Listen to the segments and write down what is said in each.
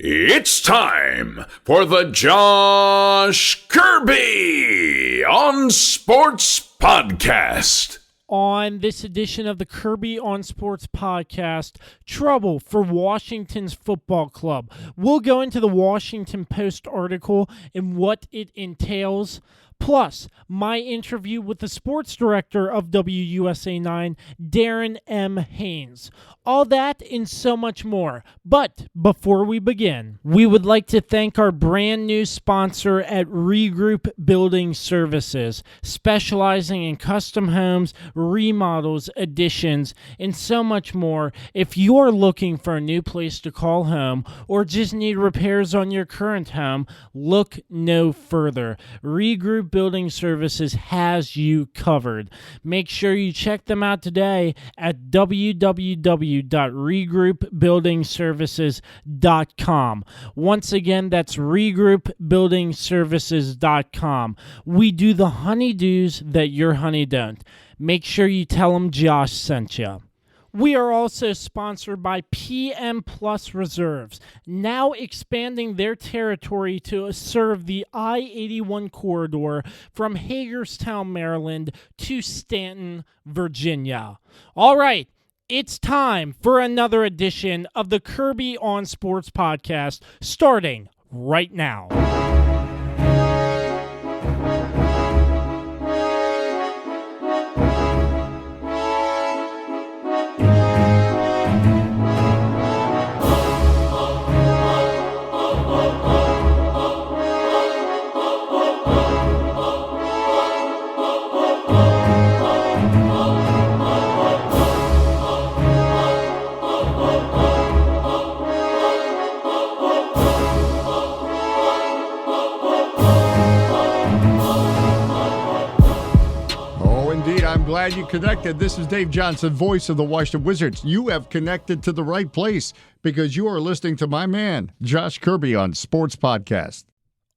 It's time for the Josh Kirby on Sports Podcast. On this edition of the Kirby on Sports Podcast, trouble for Washington's football club. We'll go into the Washington Post article and what it entails, plus my interview with the sports director of WUSA 9, Darren M. Haynes. All that and so much more. But before we begin, we would like to thank our brand new sponsor at Regroup Building Services, specializing in custom homes, remodels, additions, and so much more. If you're looking for a new place to call home or just need repairs on your current home, look no further. Regroup Building Services has you covered. Make sure you check them out today at www.regroupbuildingservices.com. Once again, that's regroupbuildingservices.com. We do the honeydews that your honey don't. Make sure you tell them Josh sent you. We are also sponsored by PM Plus Reserves, now expanding their territory to serve the I-81 corridor from Hagerstown, Maryland to Stanton, Virginia. All right, it's time for another edition of the Kirby on Sports Podcast, starting right now. Glad you connected. This is Dave Johnson, voice of the Washington Wizards. You have connected to the right place because you are listening to my man, Josh Kirby, on Sports Podcast.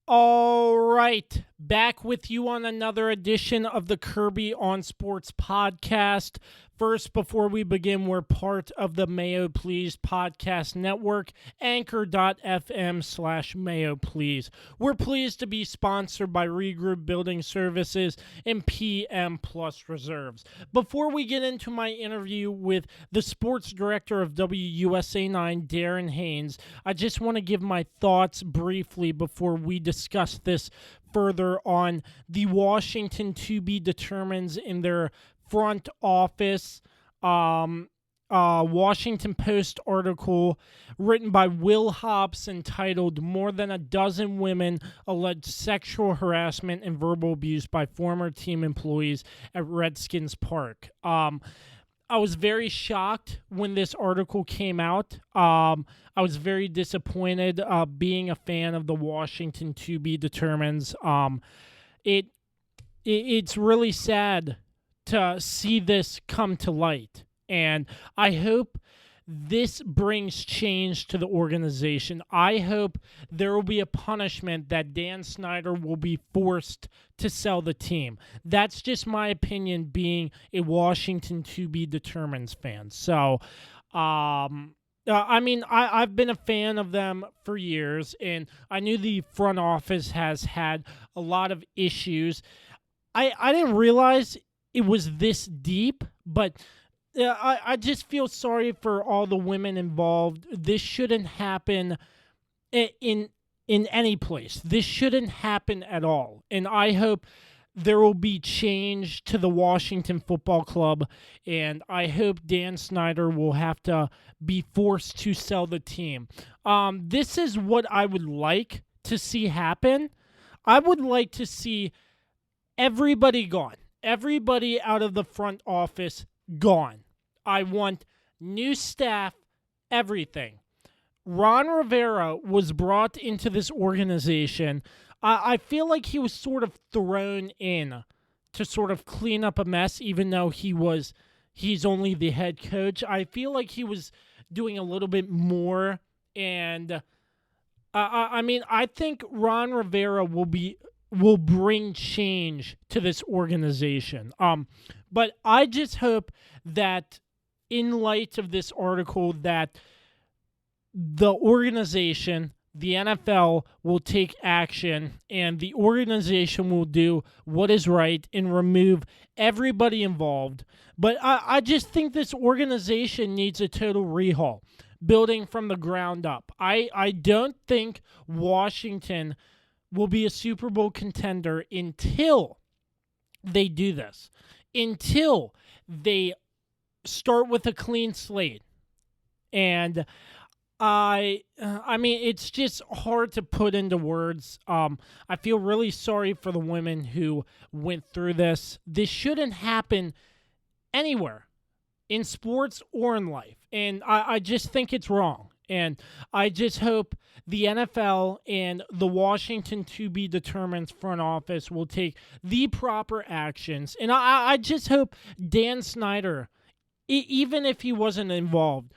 All right, back with you on another edition of the Kirby on Sports Podcast. First, before we begin, we're part of the Mayo Please Podcast Network, anchor.fm/Mayo Please. We're pleased to be sponsored by Regroup Building Services and PM Plus Reserves. Before we get into my interview with the sports director of WUSA 9, Darren Haynes, I just want to give my thoughts briefly before we discuss this further on the Washington to be determines in their front office. Washington Post article written by Will Hobbs entitled "More Than a Dozen Women Alleged Sexual Harassment and Verbal Abuse by Former Team Employees at Redskins Park." I was very shocked when this article came out. I was very disappointed being a fan of the Washington to be determines. It's really sad to see this come to light. And I hope this brings change to the organization. I hope there will be a punishment that Dan Snyder will be forced to sell the team. That's just my opinion being a Washington to be determines fan. So, I've been a fan of them for years, and I knew the front office has had a lot of issues. I didn't realize it was this deep, but I just feel sorry for all the women involved. This shouldn't happen in any place. This shouldn't happen at all. And I hope there will be change to the Washington Football Club, and I hope Dan Snyder will have to be forced to sell the team. This is what I would like to see happen. I would like to see everybody gone. Everybody out of the front office gone. I want new staff, everything. Ron Rivera was brought into this organization. I feel like he was sort of thrown in to sort of clean up a mess, even though he's only the head coach. I feel like he was doing a little bit more, and I think Ron Rivera will bring change to this organization. But I just hope that in light of this article that the organization, the NFL, will take action, and the organization will do what is right and remove everybody involved. But I just think this organization needs a total rehaul, building from the ground up. I don't think Washington will be a Super Bowl contender until they do this, until they start with a clean slate. And I mean, it's just hard to put into words. I feel really sorry for the women who went through this. This shouldn't happen anywhere, in sports or in life. And I just think it's wrong. And I just hope the NFL and the Washington to be determined front office will take the proper actions. And I just hope Dan Snyder, even if he wasn't involved,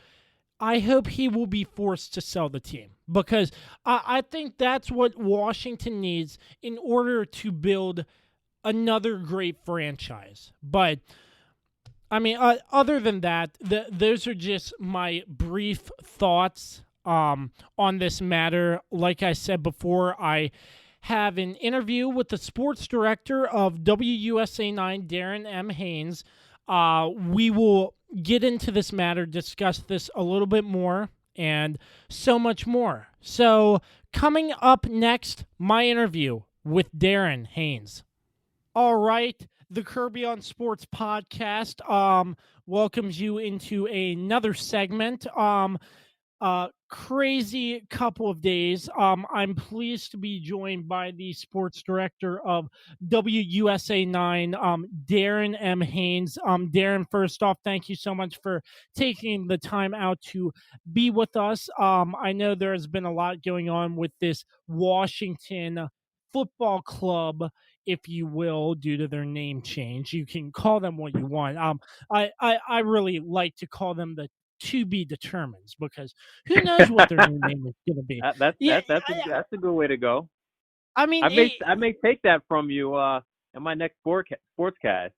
I hope he will be forced to sell the team, because I think that's what Washington needs in order to build another great franchise. But, I mean, other than that, those are just my brief thoughts on this matter. Like I said before, I have an interview with the sports director of WUSA 9, Darren M. Haynes. We will get into this matter, discuss this a little bit more, and so much more. So, coming up next, my interview with Darren Haynes. All right, the Kirby on Sports podcast welcomes you into another segment. Crazy couple of days. I'm pleased to be joined by the sports director of WUSA 9, Darren M. Haynes. Darren, first off, thank you so much for taking the time out to be with us. I know there has been a lot going on with this Washington football club, if you will, due to their name change. You can call them what you want. I really like to call them the to be determined, because who knows what their new name is going to be. That's a good way to go. I mean, I may take that from you in my next sportscast.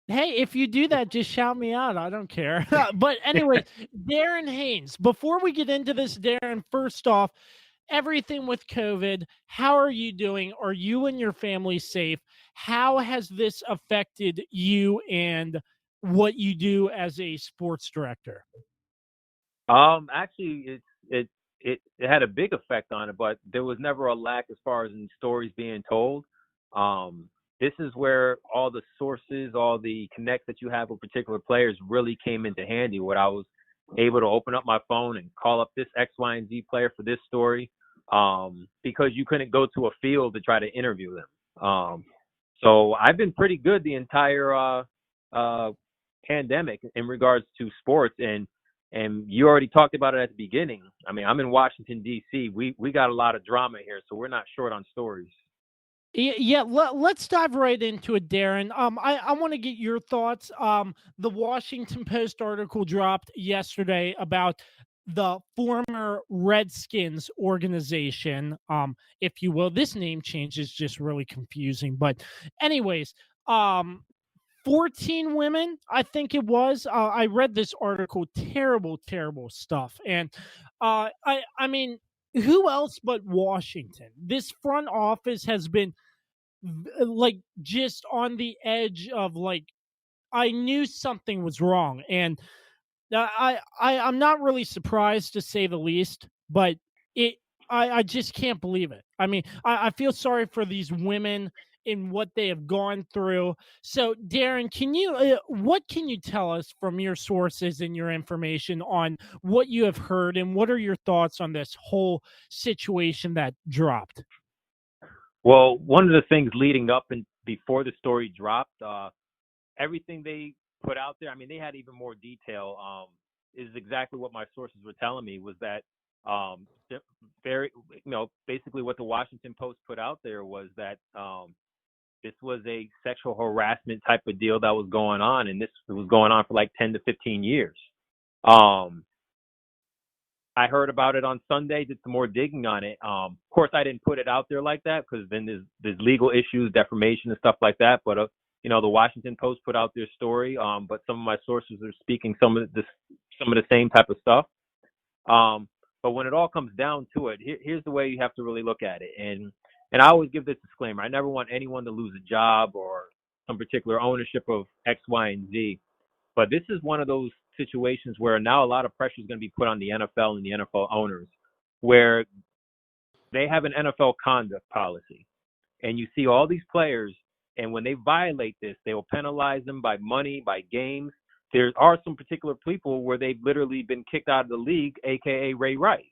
Hey, if you do that, just shout me out. I don't care. But anyway, Darren Haynes, before we get into this, Darren, first off, everything with COVID, how are you doing? Are you and your family safe? How has this affected you and what you do as a sports director? Actually, it had a big effect on it, but there was never a lack as far as in stories being told. This is where all the sources, all the connects that you have with particular players really came into handy. What I was able to open up my phone and call up this X, Y, and Z player for this story, because you couldn't go to a field to try to interview them. So I've been pretty good the entire pandemic in regards to sports, and you already talked about it at the beginning. I mean, I'm in Washington, D.C. We got a lot of drama here, so we're not short on stories. Yeah, let's dive right into it, Darren. I want to get your thoughts. The Washington Post article dropped yesterday about the former Redskins organization, if you will. This name change is just really confusing. But anyways, 14 women, I think it was. I read this article, terrible, terrible stuff. And I mean, who else but Washington? This front office has been like just on the edge of like, I knew something was wrong, and I'm not really surprised, to say the least, but I just can't believe it. I mean, I feel sorry for these women in what they have gone through. So, Darren, what can you tell us from your sources and your information on what you have heard, and what are your thoughts on this whole situation that dropped? Well, one of the things leading up and before the story dropped, everything they put out there, I mean, they had even more detail. Is exactly what my sources were telling me, was that very, basically what the Washington Post put out there was that this was a sexual harassment type of deal that was going on, and this was going on for like 10 to 15 years. I heard about it on Sunday, did some more digging on it. Of course, I didn't put it out there like that, because then there's legal issues, defamation and stuff like that. But the Washington Post put out their story. But some of my sources are speaking some of the same type of stuff. But when it all comes down to it, here's the way you have to really look at it. And I always give this disclaimer. I never want anyone to lose a job or some particular ownership of X, Y, and Z. But this is one of those situations where now a lot of pressure is going to be put on the NFL and the NFL owners, where they have an NFL conduct policy. And you see all these players, and when they violate this, they will penalize them by money, by games. There are some particular people where they've literally been kicked out of the league, a.k.a. Ray Rice,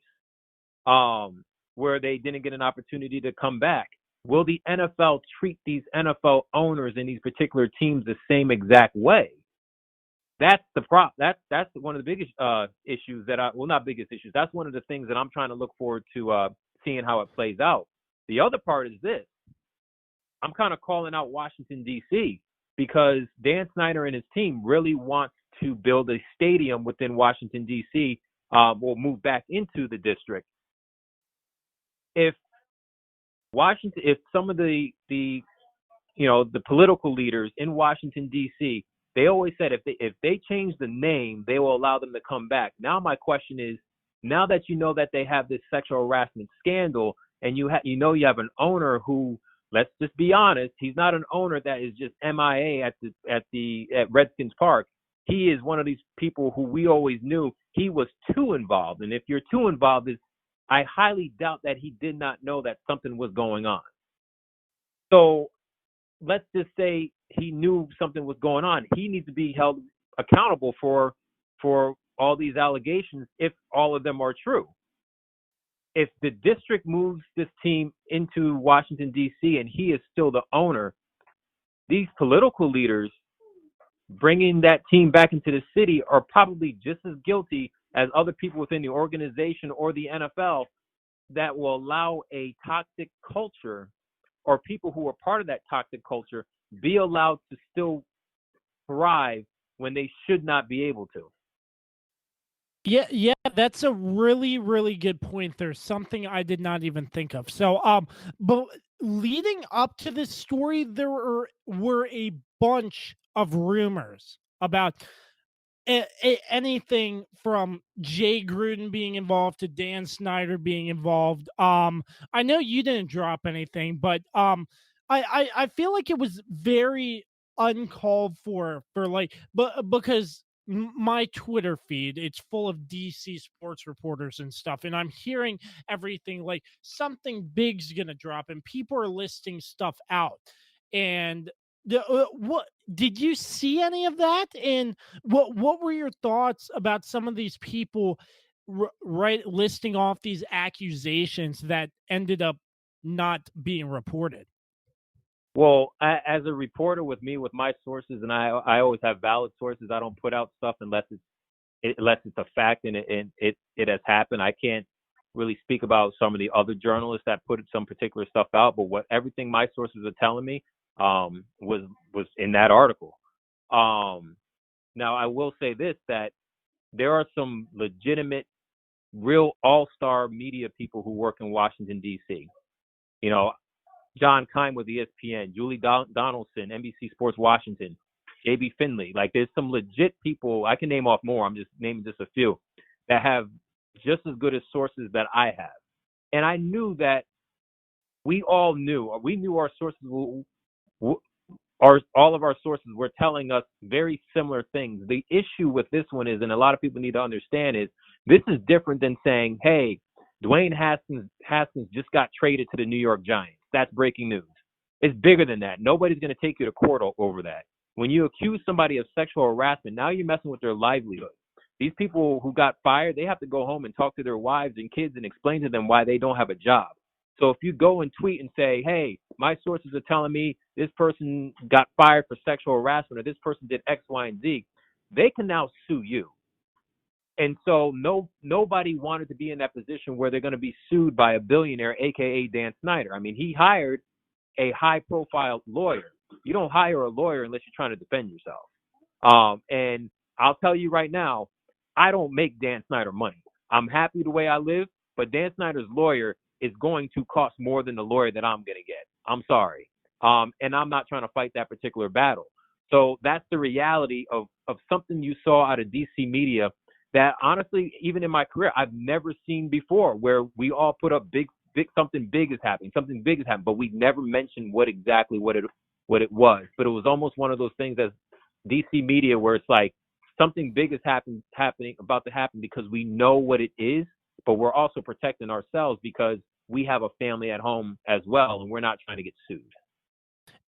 where they didn't get an opportunity to come back. Will the NFL treat these NFL owners in these particular teams the same exact way? That's the That's one of the biggest issues not biggest issues. That's one of the things that I'm trying to look forward to seeing how it plays out. The other part is this. I'm kind of calling out Washington, D.C., because Dan Snyder and his team really wants to build a stadium within Washington, D.C., or move back into the district. If some of the political leaders in Washington, D.C., they always said if they change the name, they will allow them to come back. Now my question is, now that you know that they have this sexual harassment scandal, and you have an owner who, let's just be honest, he's not an owner that is just MIA at Redskins Park. He is one of these people who we always knew he was too involved. And if you're too involved, I highly doubt that he did not know that something was going on. So let's just say he knew something was going on. He needs to be held accountable for all these allegations if all of them are true. If the district moves this team into Washington, D.C., and he is still the owner, these political leaders bringing that team back into the city are probably just as guilty as other people within the organization or the NFL that will allow a toxic culture, or people who are part of that toxic culture, be allowed to still thrive when they should not be able to. Yeah, that's a really, really good point. There's something I did not even think of. So, but leading up to this story, there were a bunch of rumors about anything from Jay Gruden being involved to Dan Snyder being involved. I know you didn't drop anything, but I feel like it was very uncalled for because my Twitter feed, it's full of DC sports reporters and stuff, and I'm hearing everything like something big's gonna drop, and people are listing stuff out. And what did you see any of that? And what were your thoughts about some of these people right listing off these accusations that ended up not being reported? Well, as a reporter with my sources, and I always have valid sources. I don't put out stuff unless it's a fact and it has happened. I can't really speak about some of the other journalists that put some particular stuff out, but everything my sources are telling me was in that article. Now I will say this, that there are some legitimate, real all-star media people who work in Washington, D.C. John Kime with ESPN, Julie Donaldson, NBC Sports Washington, JB Finley. Like, there's some legit people. I can name off more. I'm just naming just a few that have just as good as sources that I have. And I knew that we knew our sources all of our sources were telling us very similar things. The issue with this one is, and a lot of people need to understand, is this is different than saying, hey, Dwayne Haskins just got traded to the New York Giants. That's breaking news. It's bigger than that. Nobody's going to take you to court over that. When you accuse somebody of sexual harassment, now you're messing with their livelihood. These people who got fired, they have to go home and talk to their wives and kids and explain to them why they don't have a job. So if you go and tweet and say, hey, my sources are telling me this person got fired for sexual harassment, or this person did X, Y, and Z, they can now sue you. And so nobody wanted to be in that position where they're going to be sued by a billionaire, a.k.a. Dan Snyder. I mean, he hired a high-profile lawyer. You don't hire a lawyer unless you're trying to defend yourself. And I'll tell you right now, I don't make Dan Snyder money. I'm happy the way I live, but Dan Snyder's lawyer is going to cost more than the lawyer that I'm going to get. I'm sorry. And I'm not trying to fight that particular battle. So that's the reality of something you saw out of DC media that honestly, even in my career, I've never seen before, where we all put up big something big is happening, but we never mentioned what it was. But it was almost one of those things as DC media where it's like something big is about to happen because we know what it is, but we're also protecting ourselves because we have a family at home as well, and we're not trying to get sued.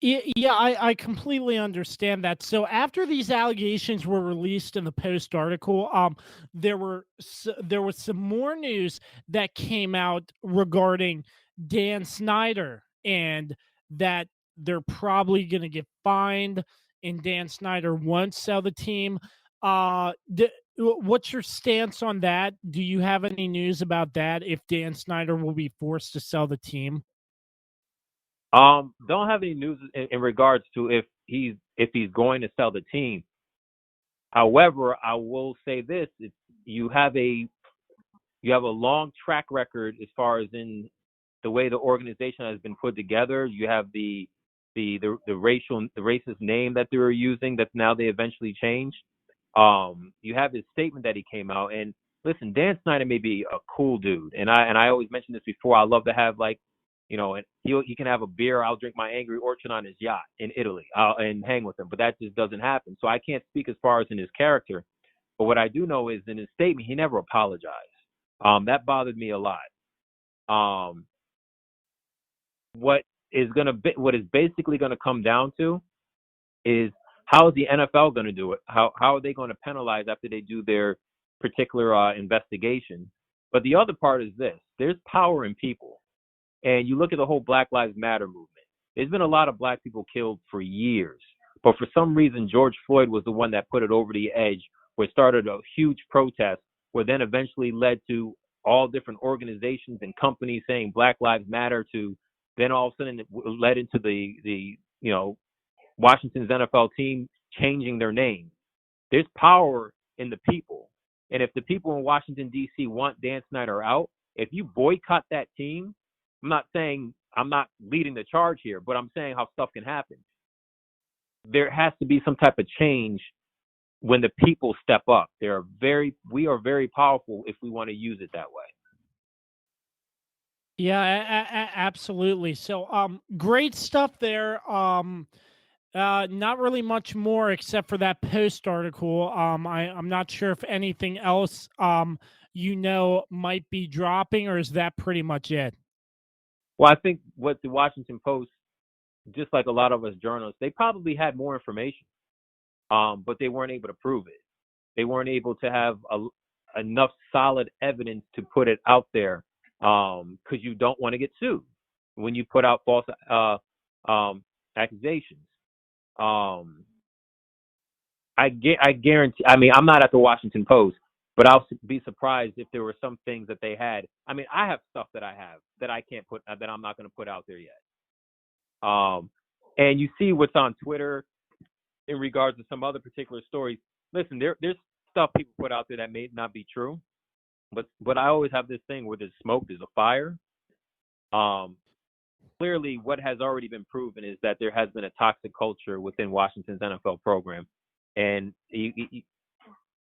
Yeah, I completely understand that. So after these allegations were released in the Post article, there was some more news that came out regarding Dan Snyder and that they're probably going to get fined, and Dan Snyder won't sell the team. What's your stance on that? Do you have any news about that? If Dan Snyder will be forced to sell the team? Don't have any news in regards to if he's going to sell the team. However, I will say this: you have a long track record as far as in the way the organization has been put together. You have the racist name that they were using that now they eventually changed. You have his statement that he came out, and listen, Dan Snyder may be a cool dude, and I always mentioned this before. I love to have and he can have a beer. I'll drink my Angry Orchard on his yacht in Italy and hang with him, but that just doesn't happen. So I can't speak as far as in his character. But what I do know is in his statement, he never apologized. That bothered me a lot. What is basically gonna come down to is how is the NFL going to do it? How are they going to penalize after they do their particular investigation? But the other part is this: there's power in people. And you look at the whole Black Lives Matter movement. There's been a lot of black people killed for years. But for some reason, George Floyd was the one that put it over the edge, where it started a huge protest, where then eventually led to all different organizations and companies saying Black Lives Matter, to then all of a sudden it led into the Washington's NFL team changing their name. There's power in the people. And if the people in Washington, D.C. want Dan Snyder out, if you boycott that team, I'm not leading the charge here, but I'm saying how stuff can happen. There has to be some type of change when the people step up. We are very powerful if we want to use it that way. Yeah, absolutely. So, great stuff there. Not really much more except for that Post article. I'm not sure if anything else, might be dropping, or is that pretty much it? Well, I think what the Washington Post, just like a lot of us journalists, they probably had more information, but they weren't able to prove it. They weren't able to have enough solid evidence to put it out there, because you don't want to get sued when you put out false accusations. I guarantee. I mean, I'm not at the Washington Post, but I'll be surprised if there were some things that they had. I mean, I have stuff that I have that I can't put that I'm not going to put out there yet. And you see what's on Twitter in regards to some other particular stories. Listen, there's stuff people put out there that may not be true, but I always have this thing where there's smoke, there's a fire. Clearly, what has already been proven is that there has been a toxic culture within Washington's NFL program, and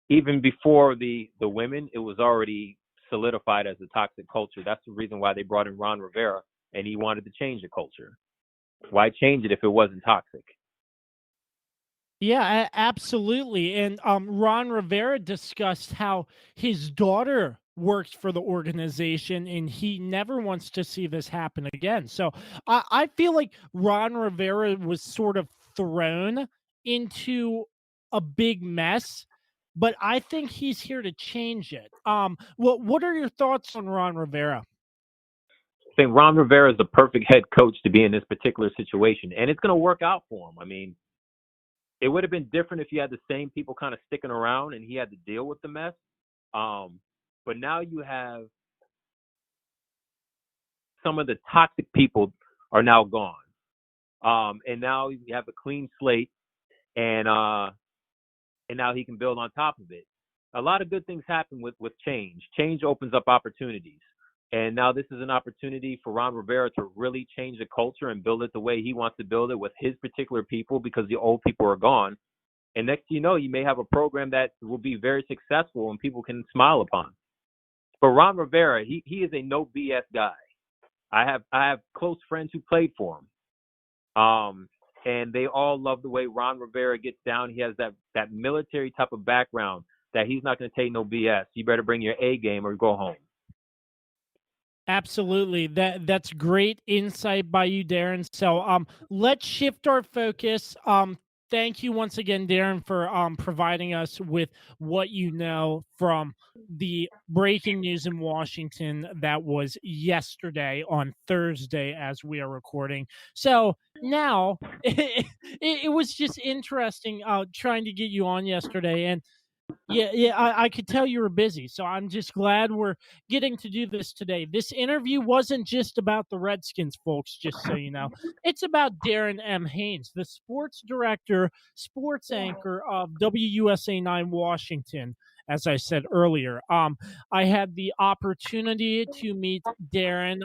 even before the women, it was already solidified as a toxic culture. That's the reason why they brought in Ron Rivera, and he wanted to change the culture. Why change it if it wasn't toxic? Yeah, absolutely. And Ron Rivera discussed how his daughter works for the organization and he never wants to see this happen again. So I feel like Ron Rivera was sort of thrown into a big mess, but I think he's here to change it. What are your thoughts on Ron Rivera? I think Ron Rivera is the perfect head coach to be in this particular situation, and it's going to work out for him. I mean, it would have been different if you had the same people kind of sticking around and he had to deal with the mess. But now you have some of the toxic people are now gone. And now you have a clean slate, and now he can build on top of it. A lot of good things happen with change. Change opens up opportunities. And now this is an opportunity for Ron Rivera to really change the culture and build it the way he wants to build it with his particular people, because the old people are gone. And next thing you know, you may have a program that will be very successful and people can smile upon. But Ron Rivera, he is a no BS guy. I have close friends who played for him. And they all love the way Ron Rivera gets down. He has that military type of background that he's not going to take no BS. You better bring your A game or go home. Absolutely. That's great insight by you, Darren. So let's shift our focus. Thank you once again, Darren, for providing us with what you know from the breaking news in Washington that was yesterday on Thursday as we are recording. So now it was just interesting trying to get you on yesterday, and yeah, I could tell you were busy, so I'm just glad we're getting to do this today. This interview wasn't just about the Redskins, folks, just so you know. It's about Darren M. Haynes, the sports director, sports anchor of WUSA 9 Washington, as I said earlier. I had the opportunity to meet Darren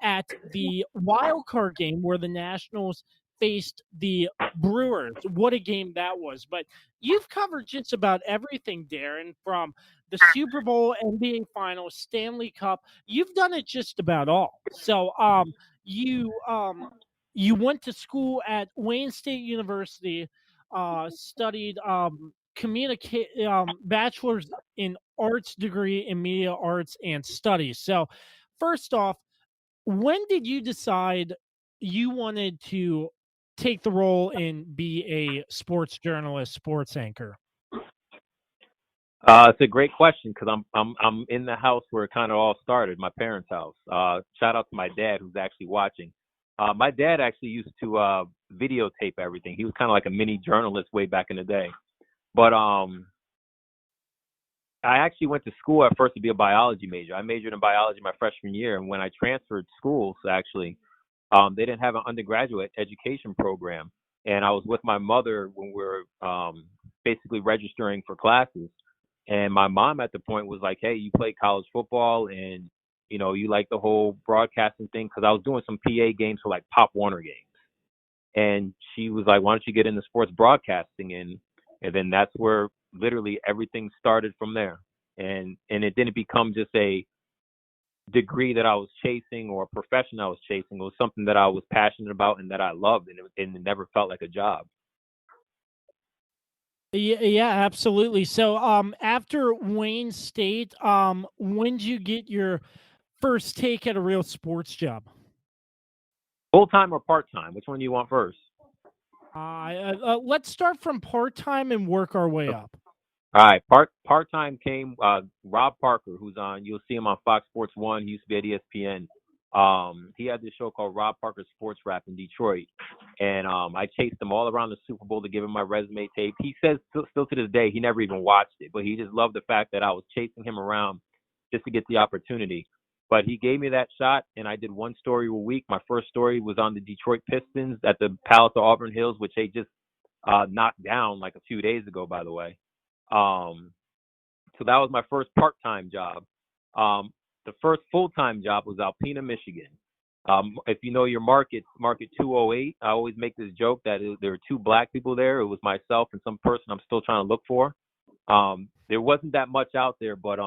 at the wild card game where the Nationals faced the Brewers. What a game that was. But you've covered just about everything, Darren, from the Super Bowl, NBA Finals, Stanley Cup. You've done it just about all. So, you went to school at Wayne State University, studied bachelor's in arts degree in media arts and studies. So, first off, when did you decide you wanted to take the role and be a sports journalist, sports anchor? It's a great question because I'm in the house where it kind of all started, my parents' house. Shout out to my dad who's actually watching. My dad actually used to videotape everything. He was kind of like a mini journalist way back in the day. But I actually went to school at first to be a biology major. I majored in biology my freshman year, and when I transferred schools, actually, they didn't have an undergraduate education program. And I was with my mother when we were basically registering for classes. And my mom at the point was like, hey, you play college football and, you know, you like the whole broadcasting thing. Because I was doing some PA games for like Pop Warner games. And she was like, why don't you get into sports broadcasting? And then that's where literally everything started from there. And it didn't become just a degree that I was chasing or a profession I was chasing. It was something that I was passionate about and that I loved. And it never felt like a job. Yeah, absolutely. So, after Wayne State, when did you get your first take at a real sports job? Full time or part time? Which one do you want first? Let's start from part time and work our way up. All right, part time came Rob Parker, who's on. You'll see him on Fox Sports 1. He used to be at ESPN. He had this show called Rob Parker Sports Rap in Detroit, and I chased him all around the Super Bowl to give him my resume tape. He says still to this day he never even watched it, but he just loved the fact that I was chasing him around just to get the opportunity. But he gave me that shot, and I did one story a week. My first story was on the Detroit Pistons at the Palace of Auburn Hills, which they just knocked down like a few days ago, by the way. So that was my first part-time job. The first full-time job was Alpena, Michigan. If you know your market 208, I always make this joke that there were two black people there. It was myself and some person I'm still trying to look for. There wasn't that much out there, but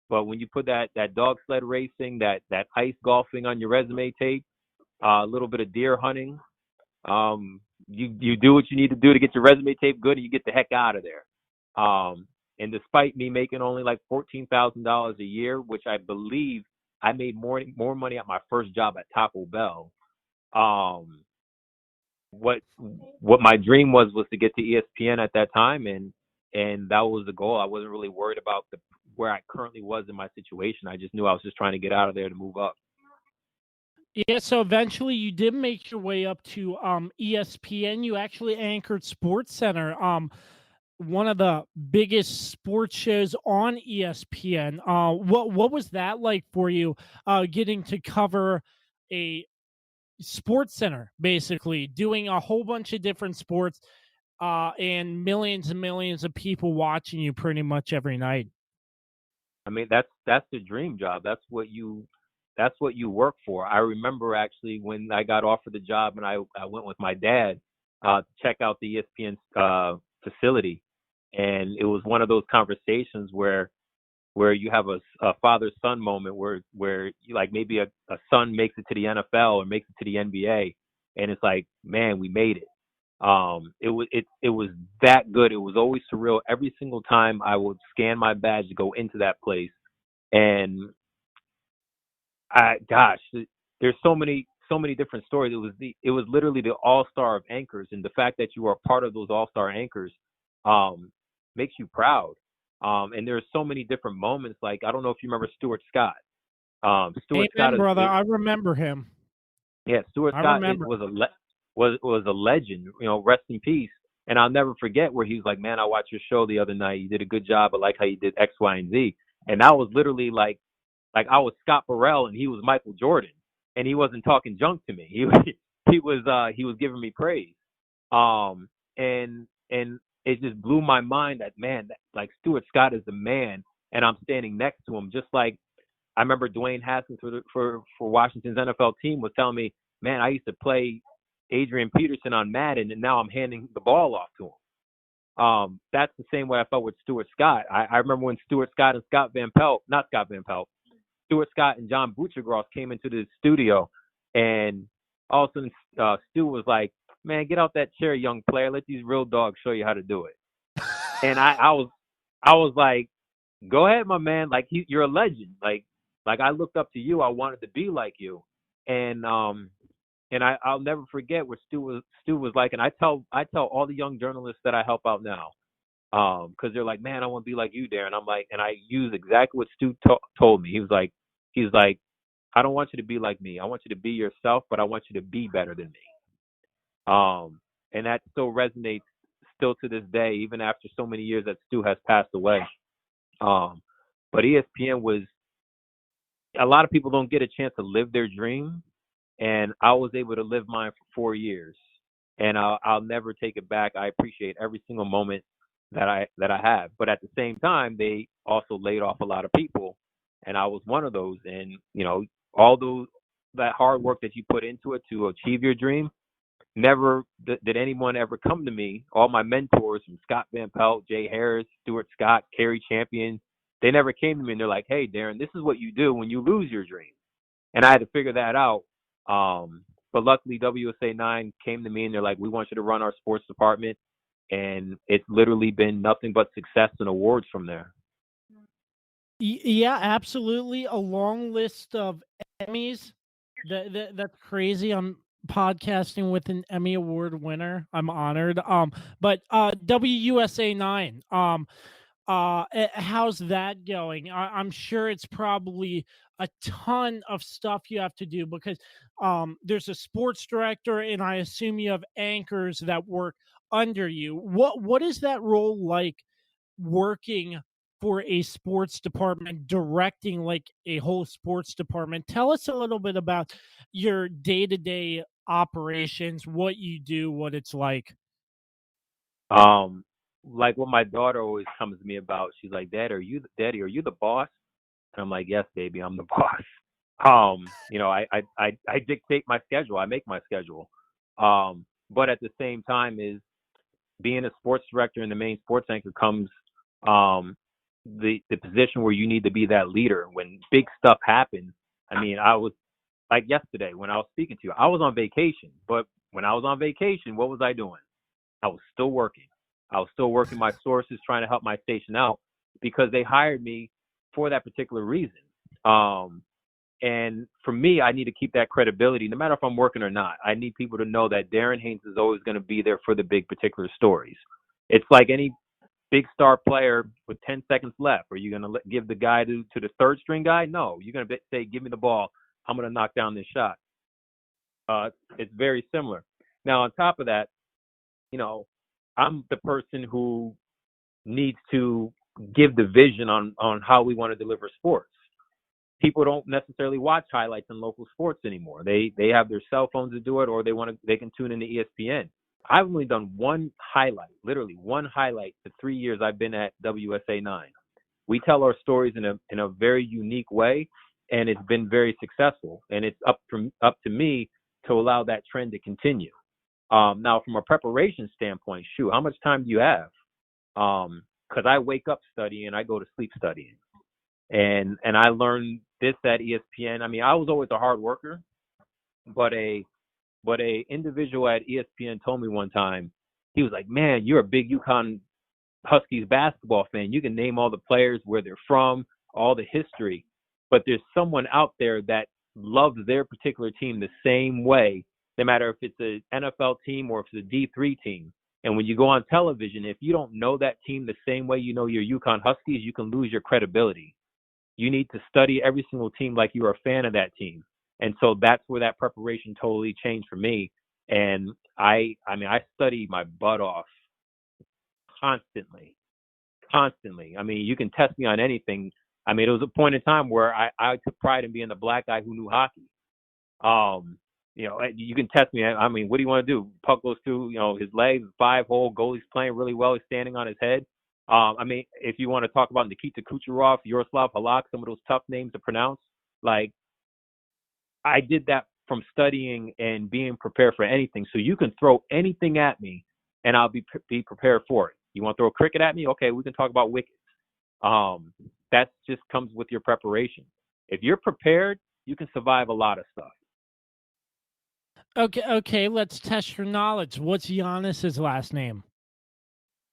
when you put that dog sled racing, that ice golfing on your resume tape, a little bit of deer hunting, you do what you need to do to get your resume tape good, and you get the heck out of there. And despite me making only like $14,000 a year, which I believe I made more money at my first job at Taco Bell. What my dream was to get to ESPN at that time, and that was the goal. I wasn't really worried about where I currently was in my situation. I just knew I was just trying to get out of there to move up. Yeah, so eventually you did make your way up to ESPN. You actually anchored Sports Center, one of the biggest sports shows on ESPN. What was that like for you, getting to cover a Sports Center, basically doing a whole bunch of different sports, and millions of people watching you pretty much every night? I mean, that's the dream job. That's what you work for. I remember actually when I got offered the job and I went with my dad to check out the ESPN facility, and it was one of those conversations where you have a father-son moment where you, like, maybe a son makes it to the NFL or makes it to the NBA, and it's like, man, we made it. It was that good. It was always surreal. Every single time I would scan my badge to go into that place, and gosh, there's so many different stories. It was literally the all-star of anchors, and the fact that you are part of those all-star anchors makes you proud. And there's so many different moments. Like, I don't know if you remember Stuart Scott. Stuart Amen, Scott brother. I remember him. yeah, Stuart I Scott remember. was a legend. You know, rest in peace. And I'll never forget where he was like, "Man, I watched your show the other night. You did a good job. I like how you did X, Y, and Z." And that was literally like I was Scott Burrell and he was Michael Jordan, and he wasn't talking junk to me. He was giving me praise. And it just blew my mind that, man, like, Stuart Scott is the man, and I'm standing next to him. Just like I remember Dwayne Haskins for Washington's NFL team was telling me, man, I used to play Adrian Peterson on Madden, and now I'm handing the ball off to him. That's the same way I felt with Stuart Scott. I remember when Stuart Scott and Stuart Scott and John Butchergross came into the studio, and all of a sudden Stu was like, "Man, get out that chair, young player. Let these real dogs show you how to do it." And I was like, "Go ahead, my man. Like, you're a legend. Like I looked up to you. I wanted to be like you." And I'll never forget what Stu was like. And I tell all the young journalists that I help out now, because they're like, "Man, I want to be like you, Darren." I'm like, and I use exactly what Stu told me. He's like, "I don't want you to be like me. I want you to be yourself, but I want you to be better than me." And that still resonates still to this day, even after so many years that Stu has passed away. But ESPN was, a lot of people don't get a chance to live their dream, and I was able to live mine for 4 years, and I'll never take it back. I appreciate every single moment that I have, but at the same time, they also laid off a lot of people, and I was one of those. And all that hard work that you put into it to achieve your dream, never did anyone ever come to me. All my mentors, from Scott Van Pelt, Jay Harris, Stuart Scott, Kerry Champion, they never came to me and they're like, "Hey, Darren, this is what you do when you lose your dream." And I had to figure that out. But luckily, WSA 9 came to me and they're like, "We want you to run our sports department." And it's literally been nothing but success and awards from there. Yeah, absolutely. A long list of Emmys. That's crazy. I'm podcasting with an Emmy Award winner. I'm honored. But WUSA 9. How's that going? I'm sure it's probably a ton of stuff you have to do, because there's a sports director, and I assume you have anchors that work under you. What is that role like, working for a sports department, directing like a whole sports department? Tell us a little bit about your day-to-day operations, what you do, what it's like. Like what my daughter always comes to me about, she's like, "Daddy, are you the boss?" And I'm like, "Yes, baby, I'm the boss." I dictate my schedule. I make my schedule. But at the same time, is being a sports director and the main sports anchor comes the position where you need to be that leader when big stuff happens. I mean, I was, like, yesterday when I was speaking to you, I was on vacation, but when I was on vacation, what was I doing? I was still working. I was still working my sources, trying to help my station out, because they hired me for that particular reason. And for me, I need to keep that credibility, no matter if I'm working or not. I need people to know that Darren Haynes is always going to be there for the big particular stories. It's like any big star player with 10 seconds left. Are you going to give the guy to the third string guy? No, you're going to say, "Give me the ball. I'm going to knock down this shot." It's very similar. Now, on top of that, I'm the person who needs to give the vision on how we want to deliver sports. People don't necessarily watch highlights in local sports anymore. They have their cell phones to do it, or they can tune into ESPN. I've only done one highlight, literally one highlight, the 3 years I've been at WSA 9. We tell our stories in a very unique way, and it's been very successful. And it's up to me to allow that trend to continue. Now, from a preparation standpoint, shoot, how much time do you have? Because I wake up studying, I go to sleep studying, and I learned this at ESPN. I mean, I was always a hard worker, but a individual at ESPN told me one time, he was like, "Man, you're a big UConn Huskies basketball fan. You can name all the players, where they're from, all the history, but there's someone out there that loves their particular team the same way, no matter if it's an NFL team or if it's a D3 team. And when you go on television, if you don't know that team the same way you know your UConn Huskies, you can lose your credibility. You need to study every single team like you're a fan of that team." And so that's where that preparation totally changed for me. And I mean, I studied my butt off constantly, constantly. I mean, you can test me on anything. I mean, it was a point in time where I took pride in being the black guy who knew hockey. You can test me. I mean, what do you want to do? Puck goes through, his legs, 5-hole, goalie's playing really well, he's standing on his head. I mean, if you want to talk about Nikita Kucherov, Yaroslav Halak, some of those tough names to pronounce, like, I did that from studying and being prepared for anything. So you can throw anything at me, and I'll be prepared for it. You want to throw a cricket at me? Okay, we can talk about wickets. That just comes with your preparation. If you're prepared, you can survive a lot of stuff. Okay, let's test your knowledge. What's Giannis's last name?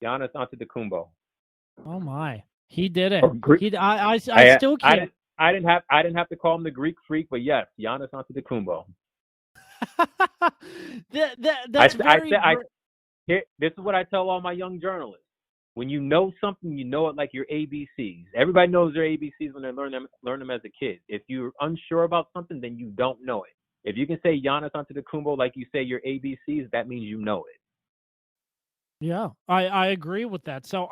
Giannis Antetokounmpo. Oh my, he did it. I still can't. I didn't have to call him the Greek freak, but yes, Giannis Antetokounmpo. That's this is what I tell all my young journalists. When you know something, you know it like your ABCs. Everybody knows their ABCs when they learn them as a kid. If you're unsure about something, then you don't know it. If you can say Giannis Antetokounmpo like you say your ABCs, that means you know it. Yeah, I agree with that. So,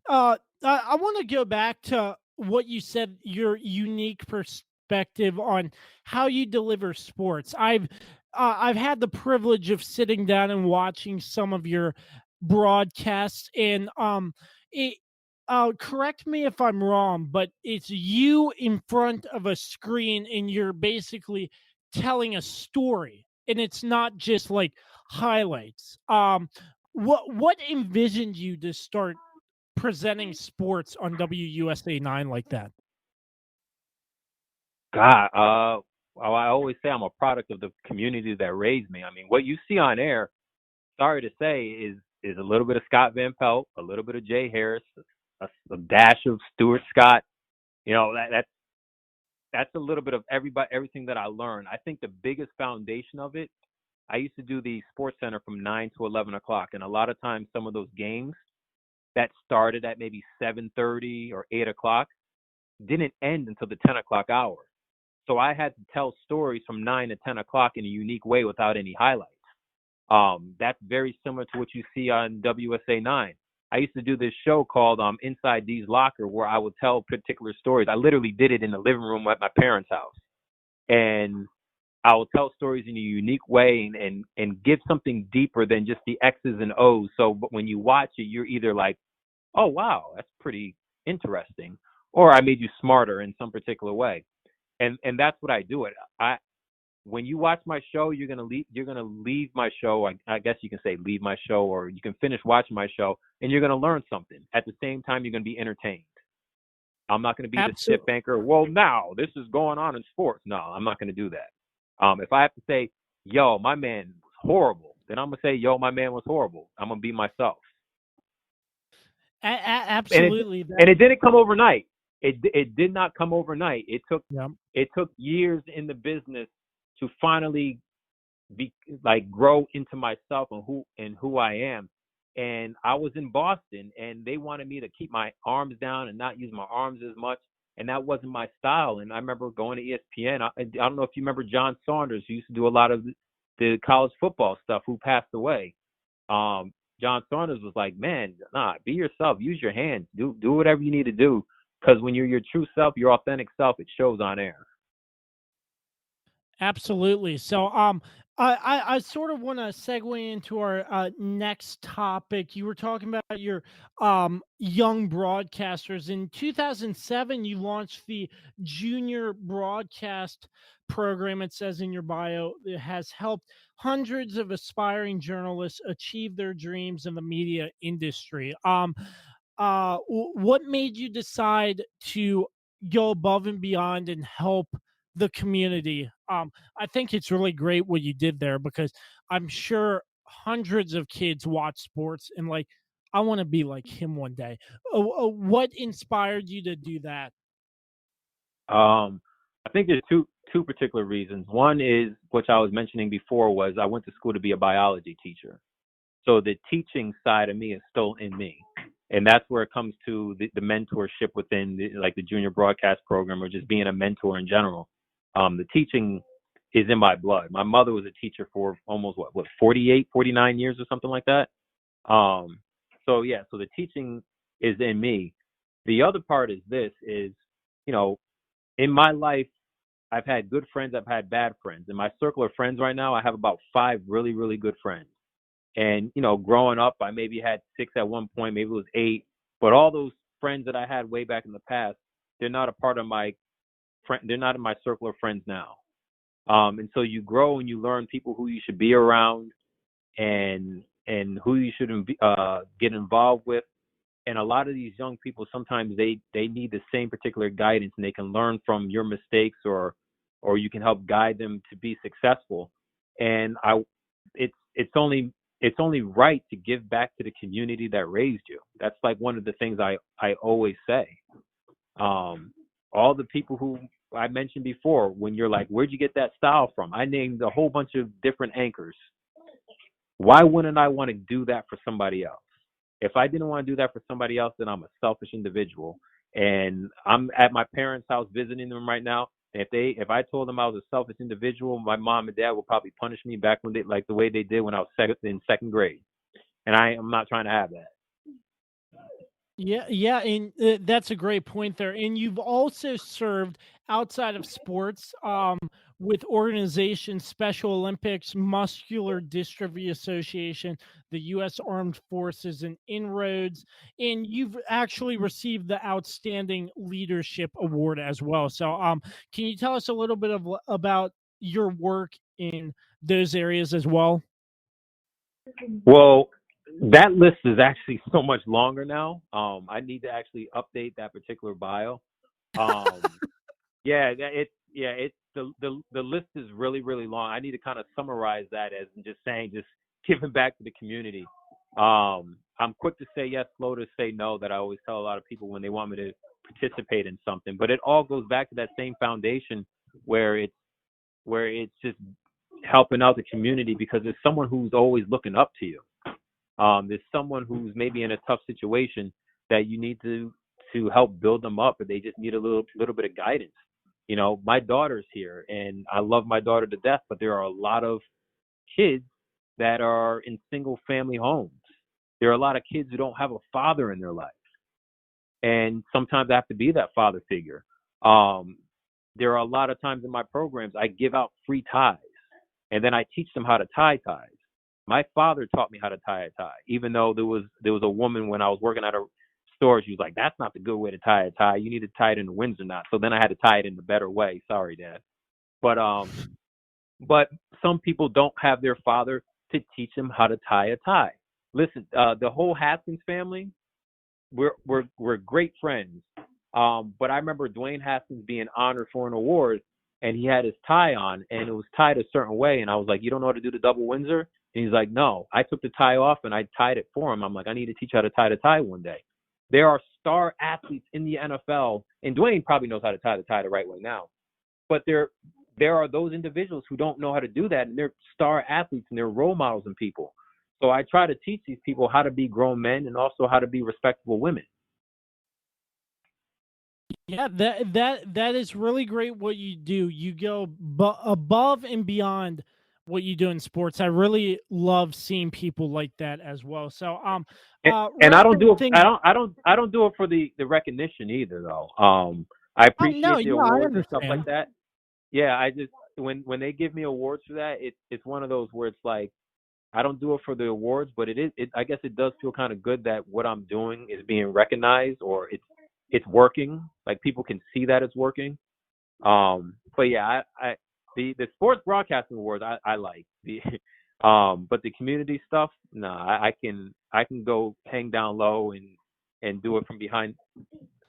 I want to go back to what you said, your unique perspective on how you deliver sports. I've had the privilege of sitting down and watching some of your broadcasts, and it correct me if I'm wrong, but it's you in front of a screen and you're basically telling a story, and it's not just like highlights. What envisioned you to start presenting sports on WUSA 9 like that? God, I always say I'm a product of the community that raised me. I mean, what you see on air, sorry to say, is a little bit of Scott Van Pelt, a little bit of Jay Harris, a dash of Stuart Scott. That's a little bit of everything that I learned. I think the biggest foundation of it, I used to do the Sports Center from 9 to 11 o'clock, and a lot of times some of those games that started at maybe 7:30 or 8 o'clock didn't end until the 10 o'clock hour. So I had to tell stories from 9 to 10 o'clock in a unique way without any highlights. That's very similar to what you see on WSA 9. I used to do this show called Inside Dee's Locker, where I would tell particular stories. I literally did it in the living room at my parents' house. And I will tell stories in a unique way and give something deeper than just the X's and O's. So when you watch it, you're either like, oh, wow, that's pretty interesting, or I made you smarter in some particular way. And that's what I do. When you watch my show, you're gonna leave my show. I guess you can say leave my show, or you can finish watching my show, and you're gonna learn something. At the same time, you're gonna be entertained. I'm not gonna be the stiff banker. Well, now this is going on in sports. No, I'm not gonna do that. If I have to say, yo, my man was horrible, then I'm gonna say, yo, my man was horrible. I'm gonna be myself. Absolutely. And it didn't come overnight. It did not come overnight. It took years in the business to finally grow into myself and who I am. And I was in Boston, and they wanted me to keep my arms down and not use my arms as much, and that wasn't my style. And I remember going to ESPN. I don't know if you remember John Saunders, who used to do a lot of the college football stuff, who passed away. John Saunders was like, man, nah, be yourself. Use your hands. Do whatever you need to do, because when you're your true self, your authentic self, it shows on air. Absolutely. So, I sort of want to segue into our next topic. You were talking about your young broadcasters. In 2007, you launched the Junior Broadcast Program. It says in your bio, it has helped hundreds of aspiring journalists achieve their dreams in the media industry. What made you decide to go above and beyond and help the community? I think it's really great what you did there because I'm sure hundreds of kids watch sports and like, I want to be like him one day. What inspired you to do that? I think there's two particular reasons. One is, which I was mentioning before, was I went to school to be a biology teacher. So the teaching side of me is still in me. And that's where it comes to the mentorship within the junior broadcast program, or just being a mentor in general. The teaching is in my blood. My mother was a teacher for almost 48, 49 years or something like that. So yeah, so the teaching is in me. The other part is you know, in my life, I've had good friends, I've had bad friends. In my circle of friends right now, I have about 5 really, really good friends. And, growing up, I maybe had 6 at one point, maybe it was 8. But all those friends that I had way back in the past, they're not a part of they're not in my circle of friends now. And so you grow and you learn people who you should be around, and who you should get involved with. And a lot of these young people, sometimes they need the same particular guidance, and they can learn from your mistakes, or you can help guide them to be successful. And it's only right to give back to the community that raised you. That's like one of the things I always say. All the people who I mentioned before, when you're like, where'd you get that style from? I named a whole bunch of different anchors. Why wouldn't I want to do that for somebody else? If I didn't want to do that for somebody else, then I'm a selfish individual. And I'm at my parents' house visiting them right now. If I told them I was a selfish individual, my mom and dad would probably punish me back when like the way they did when I was in second grade. And I'm not trying to have that. Yeah, and that's a great point there. And you've also served outside of sports with organizations, Special Olympics, Muscular Dystrophy Association, the U.S. Armed Forces, and Inroads. And you've actually received the Outstanding Leadership Award as well. So, can you tell us a little bit about your work in those areas as well? Well, that list is actually so much longer now. I need to actually update that particular bio. Um, it's the list is really, really long. I need to kind of summarize that as just giving back to the community. I'm quick to say yes, slow to say no. That I always tell a lot of people when they want me to participate in something. But it all goes back to that same foundation where it's just helping out the community, because there's someone who's always looking up to you. There's someone who's maybe in a tough situation that you need to help build them up, or they just need a little bit of guidance. My daughter's here, and I love my daughter to death, but there are a lot of kids that are in single family homes. There are a lot of kids who don't have a father in their life, and sometimes I have to be that father figure. There are a lot of times in my programs I give out free ties, and then I teach them how to tie ties. My father taught me how to tie a tie, even though there was a woman when I was working at a store. She was like, "That's not the good way to tie a tie. You need to tie it in the Windsor knot." So then I had to tie it in the better way. Sorry, Dad. But some people don't have their father to teach them how to tie a tie. Listen, the whole Haskins family, we're great friends. But I remember Dwayne Haskins being honored for an award, and he had his tie on, and it was tied a certain way. And I was like, "You don't know how to do the double Windsor?" And he's like, "No." I took the tie off and I tied it for him. I'm like, "I need to teach you how to tie the tie one day." There are star athletes in the NFL, and Dwayne probably knows how to tie the tie the right way now. But there are those individuals who don't know how to do that, and they're star athletes, and they're role models and people. So I try to teach these people how to be grown men, and also how to be respectable women. Yeah, that is really great what you do. You go above and beyond what you do in sports. I really love seeing people like that as well. So And I don't wrapping do it. things. I don't do it for the recognition either, though. I No, appreciate the yeah, I awards and stuff understand. like that. Yeah, I just when they give me awards for that, it's one of those where it's like I don't do it for the awards, but I guess it does feel kind of good that what I'm doing is being recognized or it's working. Like people can see that it's working. But yeah, the sports broadcasting awards I like the but the community stuff, nah, I can go hang down low and do it from behind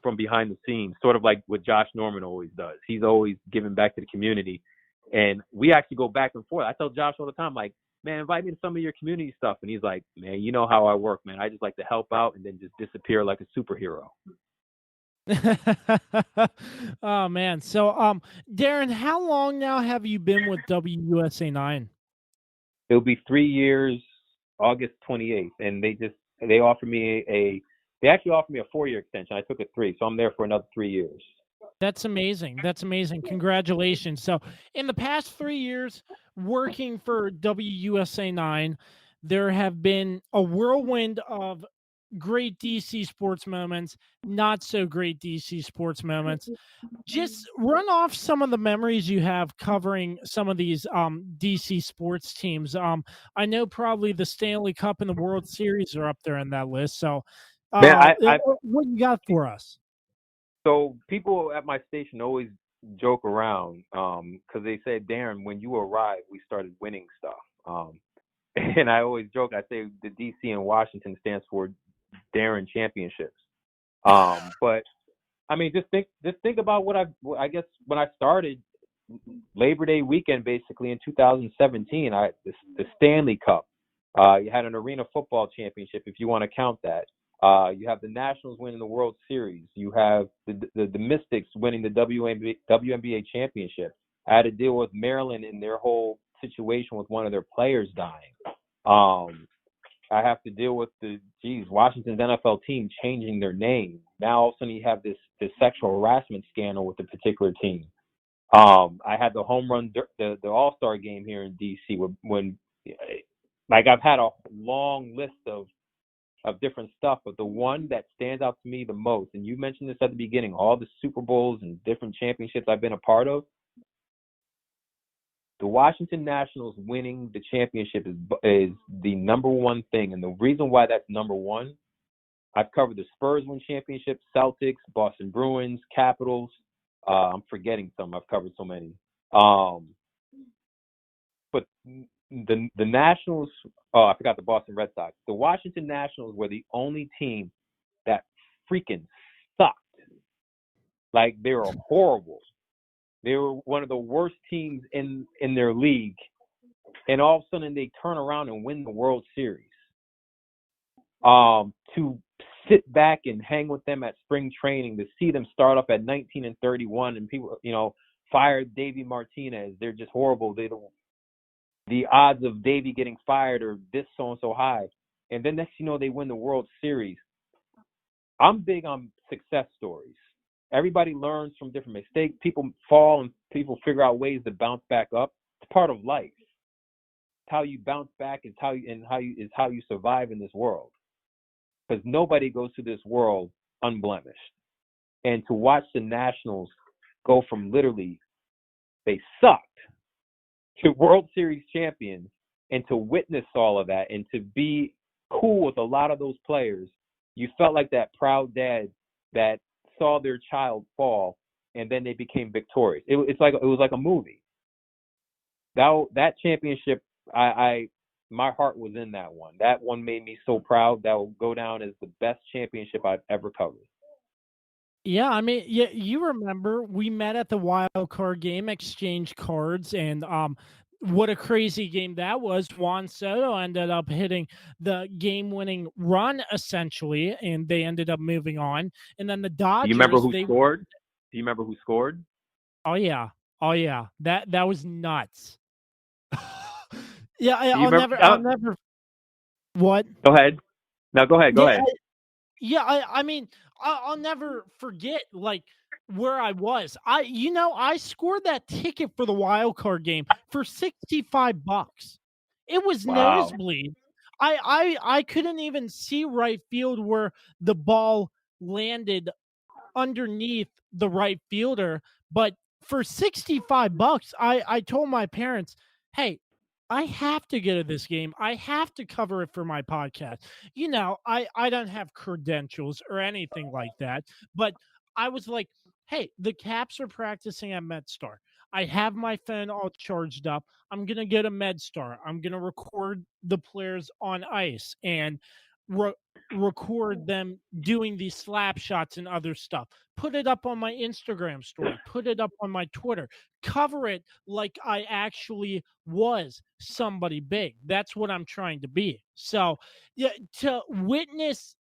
the scenes, sort of like what Josh Norman always does. He's always giving back to the community, and we actually go back and forth. I tell Josh all the time, like, man, invite me to some of your community stuff, and he's like, man, you know how I work, man. I just like to help out and then just disappear like a superhero. Oh man. So Darren, how long now have you been with WUSA 9? It'll be 3 years, August 28th, and they offered me they actually offered me a 4-year extension. I took a 3, so I'm there for another 3 years. That's amazing. That's amazing. Congratulations. So, in the past 3 years working for WUSA 9, there have been a whirlwind of great DC sports moments, not so great DC sports moments. Just run off some of the memories you have covering some of these DC sports teams. I know probably the Stanley Cup and the World Series are up there in that list. So, Man, what you got for us? so people at my station always joke around because they said, Darren, when you arrived, we started winning stuff. And I always joke, I say the DC in Washington stands for Darren Championships. But I mean, just think about I guess when I started Labor Day weekend, basically in 2017, the Stanley Cup. You had an Arena Football Championship, if you want to count that. You have the Nationals winning the World Series. You have the Mystics winning the WNBA championship. I had to deal with Maryland and their whole situation with one of their players dying. I have to deal with Washington's NFL team changing their name. Now all of a sudden you have this sexual harassment scandal with a particular team. I had the home run, the All-Star game here in DC when like I've had a long list of different stuff, but the one that stands out to me the most, and you mentioned this at the beginning, all the Super Bowls and different championships I've been a part of, the Washington Nationals winning the championship is the number one thing. And the reason why that's number one, I've covered the Spurs win championships, Celtics, Boston Bruins, Capitals. I'm forgetting some. I've covered so many. But the Nationals, I forgot the Boston Red Sox. The Washington Nationals were the only team that freaking sucked. Like, they were horrible. They were one of the worst teams in their league. And all of a sudden they turn around and win the World Series. To sit back and hang with them at spring training, to see them start off at 19-31 and people, fired Davey Martinez. They're just horrible. The odds of Davey getting fired are this so high. And then next they win the World Series. I'm big on success stories. Everybody learns from different mistakes. People fall and people figure out ways to bounce back up. It's part of life. It's how you bounce back is how you survive in this world. Because nobody goes through this world unblemished. And to watch the Nationals go from literally they sucked to World Series champions, and to witness all of that and to be cool with a lot of those players, you felt like that proud dad that saw their child fall and then they became victorious. It was like a movie. That championship, my heart was in that one. That one made me so proud. That will go down as the best championship I've ever covered. Yeah, I mean, yeah, you remember we met at the wild card game, exchanged cards, and what a crazy game that was. Juan Soto ended up hitting the game-winning run essentially, and they ended up moving on. And then the Dodgers. Do you remember who scored? Do you remember who scored? Oh yeah, that was nuts. Yeah, I'll never. What? Go ahead. No, go ahead. Go ahead. I mean, I'll never forget like where I was. I scored that ticket for the wild card game for $65. It was nosebleed. I couldn't even see right field where the ball landed underneath the right fielder, but for $65, I told my parents, hey, I have to go to this game. I have to cover it for my podcast. I don't have credentials or anything like that, but I was like, hey, the Caps are practicing at MedStar. I have my phone all charged up. I'm going to go to MedStar. I'm going to record the players on ice and re- record them doing these slap shots and other stuff. Put it up on my Instagram story, put it up on my Twitter, cover it like I actually was somebody big. That's what I'm trying to be. So, yeah, to witness,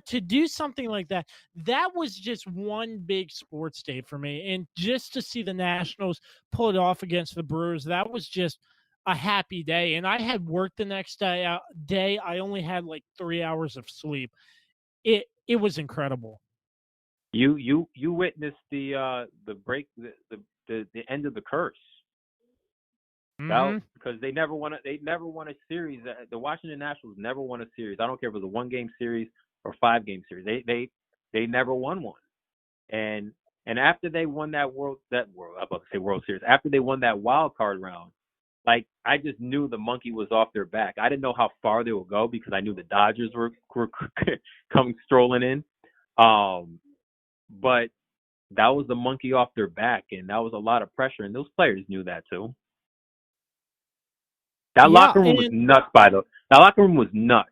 to do something like that, that was just one big sports day for me. And just to see the Nationals pull it off against the Brewers, that was just a happy day. And I had work the next day. I only had like 3 hours of sleep. It was incredible. You witnessed the break, the end of the curse. Mm-hmm. Because they never won a series. The Washington Nationals never won a series. I don't care if it was a 1-game series or 5-game series. They never won one. And after they won I'm about to say World Series. After they won that wild card round, like, I just knew the monkey was off their back. I didn't know how far they would go because I knew the Dodgers were coming strolling in. But that was the monkey off their back, and that was a lot of pressure, and those players knew that too. That locker room was nuts, that locker room was nuts.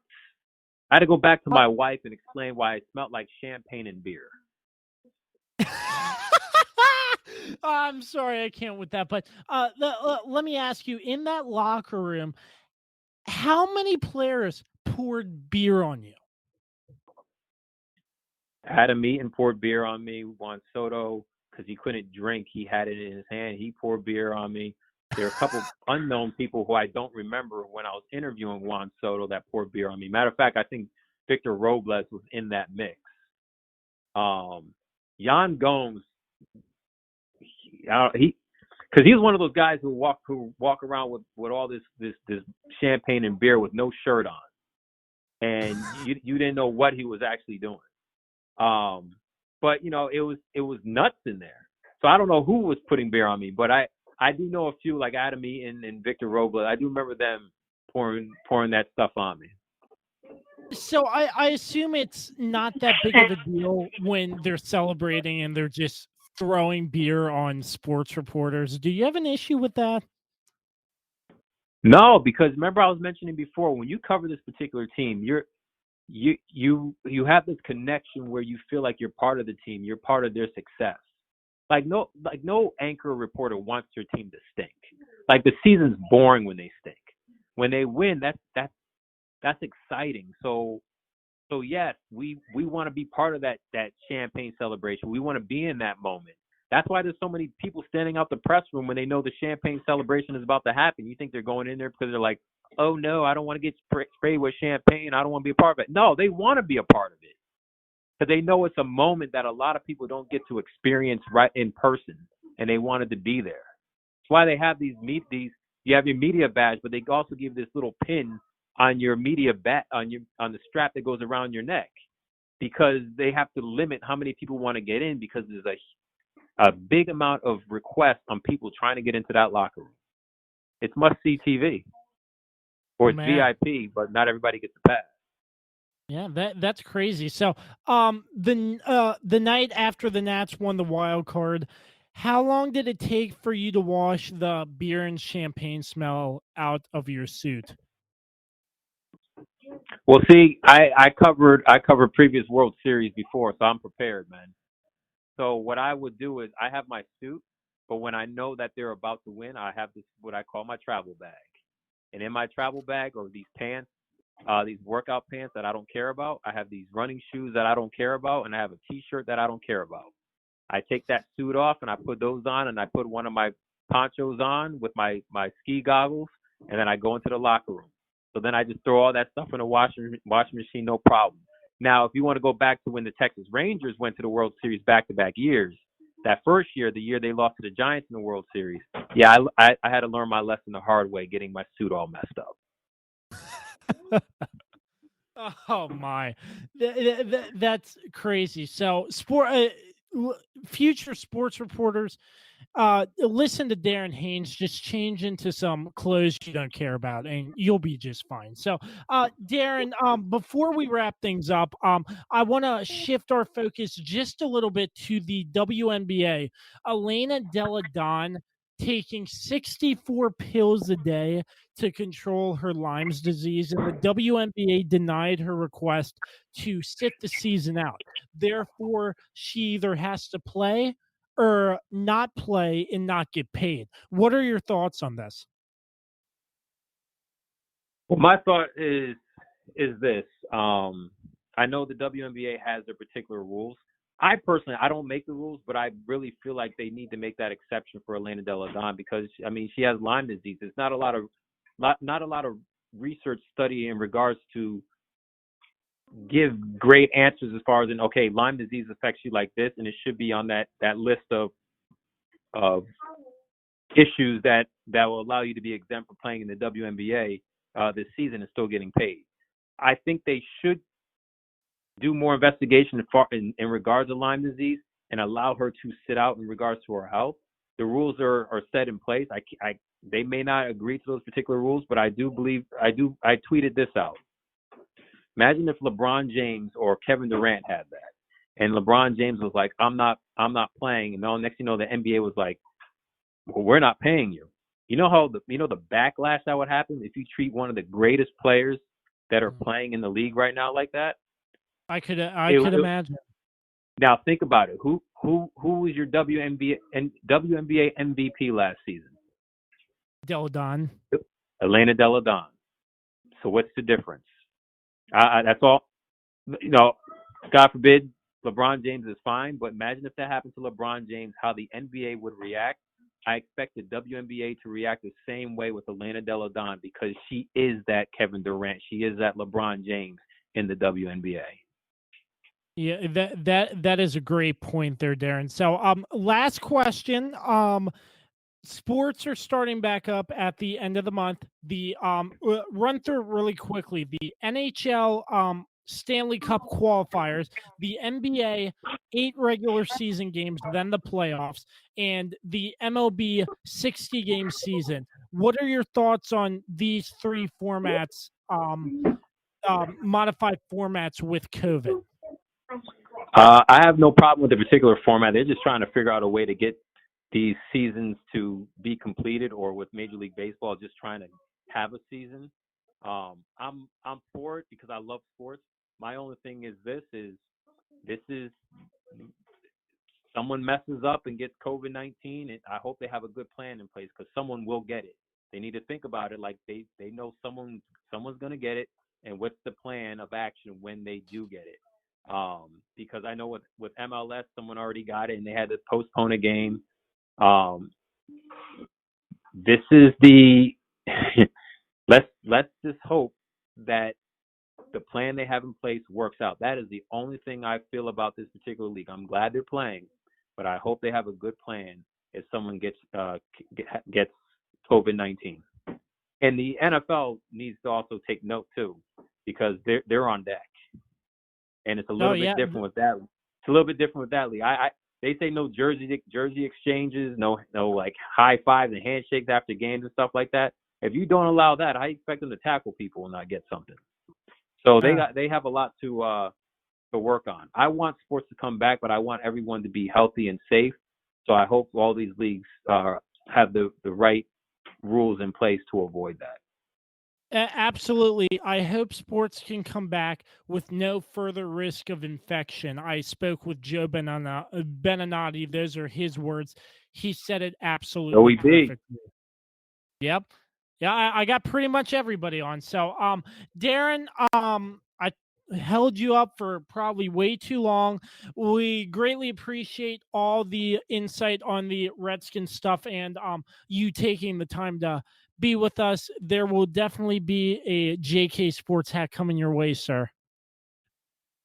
I had to go back to my wife and explain why it smelled like champagne and beer. I'm sorry, I can't with that. But let me ask you, in that locker room, how many players poured beer on you? Adam Eaton poured beer on me. Juan Soto, because he couldn't drink, he had it in his hand. He poured beer on me. There are a couple unknown people who I don't remember when I was interviewing Juan Soto that poured beer on me. Matter of fact, I think Victor Robles was in that mix. Yan Gomes, because he's one of those guys who walk around with all this champagne and beer with no shirt on, and you didn't know what he was actually doing. But it was nuts in there. So I don't know who was putting beer on me, but I do know a few, like Adam Eaton and Victor Robles. I do remember them pouring that stuff on me. So I assume it's not that big of a deal when they're celebrating and they're just throwing beer on sports reporters. Do you have an issue with that? No, because remember I was mentioning before, when you cover this particular team, you have this connection where you feel like you're part of the team, you're part of their success. Like no anchor reporter wants their team to stink. Like, the season's boring when they stink. When they win, that's exciting. So yes, we want to be part of that champagne celebration. We want to be in that moment. That's why there's so many people standing out the press room when they know the champagne celebration is about to happen. You think they're going in there because they're like, oh no, I don't want to get sprayed with champagne. I don't want to be a part of it. No, they want to be a part of it because they know it's a moment that a lot of people don't get to experience right in person, and they wanted to be there. That's why they have you have your media badge, but they also give this little pin on your media on the strap that goes around your neck, because they have to limit how many people want to get in, because there's a big amount of requests on people trying to get into that locker room. It's must-see TV, or it's VIP, but not everybody gets a pass. Yeah, that's crazy. So, the night after the Nats won the wild card, how long did it take for you to wash the beer and champagne smell out of your suit? Well, see, I covered previous World Series before, so I'm prepared, man. So what I would do is I have my suit, but when I know that they're about to win, I have this, what I call my travel bag. And in my travel bag are these pants, these workout pants that I don't care about. I have these running shoes that I don't care about, and I have a T-shirt that I don't care about. I take that suit off and I put those on, and I put one of my ponchos on with my ski goggles, and then I go into the locker room. So then I just throw all that stuff in the washing machine, no problem. Now, if you want to go back to when the Texas Rangers went to the World Series back-to-back years, that first year, the year they lost to the Giants in the World Series, yeah, I had to learn my lesson the hard way, getting my suit all messed up. Oh my, that's crazy. So, future sports reporters, listen to Darren Haynes, just change into some clothes you don't care about, and you'll be just fine. So, Darren, before we wrap things up, I want to shift our focus just a little bit to the WNBA. Elena Delle Donne taking 64 pills a day to control her Lyme's disease, and the WNBA denied her request to sit the season out. Therefore, she either has to play or not play and not get paid. What are your thoughts on this? Well, my thought is this. I know the WNBA has their particular rules. I personally, I don't make the rules, but I really feel like they need to make that exception for Elena Delle Donne because I mean she has Lyme disease. It's not a lot of research study in regards to give great answers as far as in okay, Lyme disease affects you like this, and it should be on that list of issues that will allow you to be exempt from playing in the WNBA this season and still getting paid. I think they should do more investigation in regards to Lyme disease and allow her to sit out in regards to her health. The rules are set in place. They may not agree to those particular rules, but I tweeted this out. Imagine if LeBron James or Kevin Durant had that, and LeBron James was like, "I'm not playing," and then next thing you know, the NBA was like, "Well, we're not paying you." You know how the backlash that would happen if you treat one of the greatest players that are playing in the league right now like that. I could imagine. Now think about it. Who was your WNBA MVP last season? Delle Donne. Elena Delle Donne. So what's the difference? That's all. You know, God forbid LeBron James is fine, but imagine if that happened to LeBron James, how the NBA would react. I expect the WNBA to react the same way with Elena Delle Donne because she is that Kevin Durant. She is that LeBron James in the WNBA. Yeah, that is a great point there, Darren. So, last question. Sports are starting back up at the end of the month. The run through really quickly. The NHL Stanley Cup qualifiers, the NBA 8 regular season games, then the playoffs, and the MLB 60 game season. What are your thoughts on these 3 formats, modified formats with COVID? I have no problem with the particular format. They're just trying to figure out a way to get these seasons to be completed, or with Major League Baseball just trying to have a season. I'm for it because I love sports. My only thing is this is someone messes up and gets COVID-19, and I hope they have a good plan in place because someone will get it. They need to think about it like they know someone's going to get it, and what's the plan of action when they do get it. Because I know with MLS, someone already got it and they had to postpone a game. This is the let's just hope that the plan they have in place works out. That is the only thing I feel about this particular league. I'm glad they're playing, but I hope they have a good plan if someone gets COVID-19. And the NFL needs to also take note too, because they're on deck. And it's a little bit different with that. It's a little bit different with that league. They say no jersey exchanges, no like high fives and handshakes after games and stuff like that. If you don't allow that, I expect them to tackle people and not get something. So they have a lot to work on. I want sports to come back, but I want everyone to be healthy and safe. So I hope all these leagues have the right rules in place to avoid that. Absolutely. I hope sports can come back with no further risk of infection. I spoke with Joe Beninati. Those are his words. He said it absolutely perfectly. Yep. Yeah, I got pretty much everybody on. So, Darren, I held you up for probably way too long. We greatly appreciate all the insight on the Redskins stuff and you taking the time to be with us. There will definitely be a JK Sports hat coming your way, sir.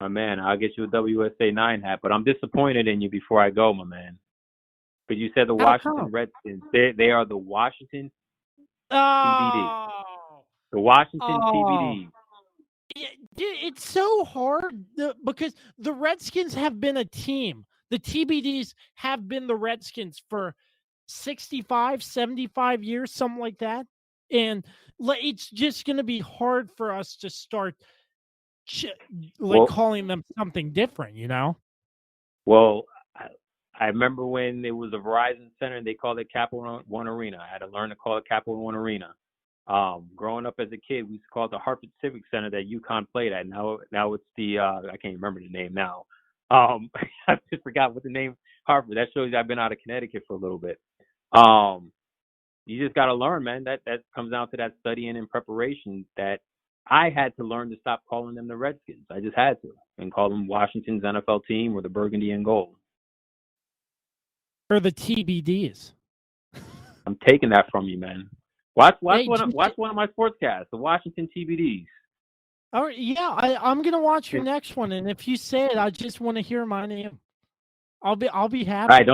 My man, I'll get you a WSA 9 hat, but I'm disappointed in you before I go, my man. Because you said the Washington Redskins. They are the Washington TBD. The Washington TBD. It's so hard because the Redskins have been a team. The TBDs have been the Redskins for 65, 75 years, something like that. And it's just going to be hard for us to start Well, calling them something different, you know? well, I remember when it was a Verizon Center and they called it Capital One Arena. I had to learn to call it Capital One Arena. Growing up as a kid, we used to call it the Hartford Civic Center that UConn played at. Now it's the I can't remember the name now. I just forgot what the name Hartford. That shows you I've been out of Connecticut for a little bit. You just got to learn, man. That comes down to that studying and preparation that I had to learn to stop calling them the Redskins. I just had to, and call them Washington's NFL team or the Burgundy and Gold. Or the TBDs. I'm taking that from you, man. Watch Hey, one of my sportscasts, the Washington TBDs. All right, yeah, I'm gonna watch your next one, and if you say it, I just want to hear my name. I'll be happy. All right,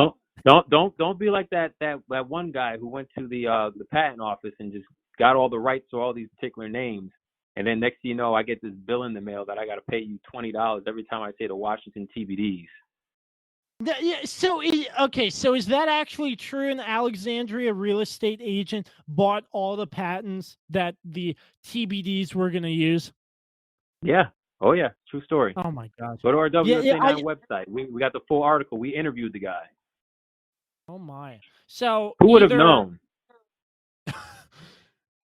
don't be like that one guy who went to the patent office and just got all the rights to all these particular names, and then next thing you know, I get this bill in the mail that I got to pay you $20 every time I say the Washington TBDs. Yeah, so is that actually true? An Alexandria real estate agent bought all the patents that the TBDs were going to use? Yeah. Oh yeah. True story. Oh my gosh. Go to our WSA9 website. We got the full article. We interviewed the guy. Oh my. So who would have known?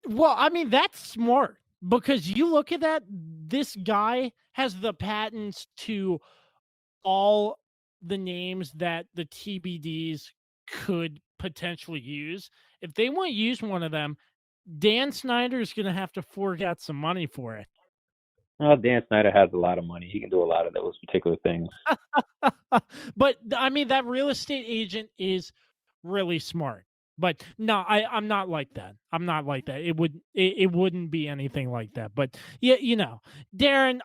Well, I mean, that's smart because you look at that. This guy has the patents to all the names that the TBDs could potentially use. If they want to use one of them, Dan Snyder is going to have to fork out some money for it. Well, Dan Snyder has a lot of money. He can do a lot of those particular things. But I mean, that real estate agent is really smart. But no, I'm not like that. I'm not like that. It wouldn't be anything like that. But yeah, you know, Darren.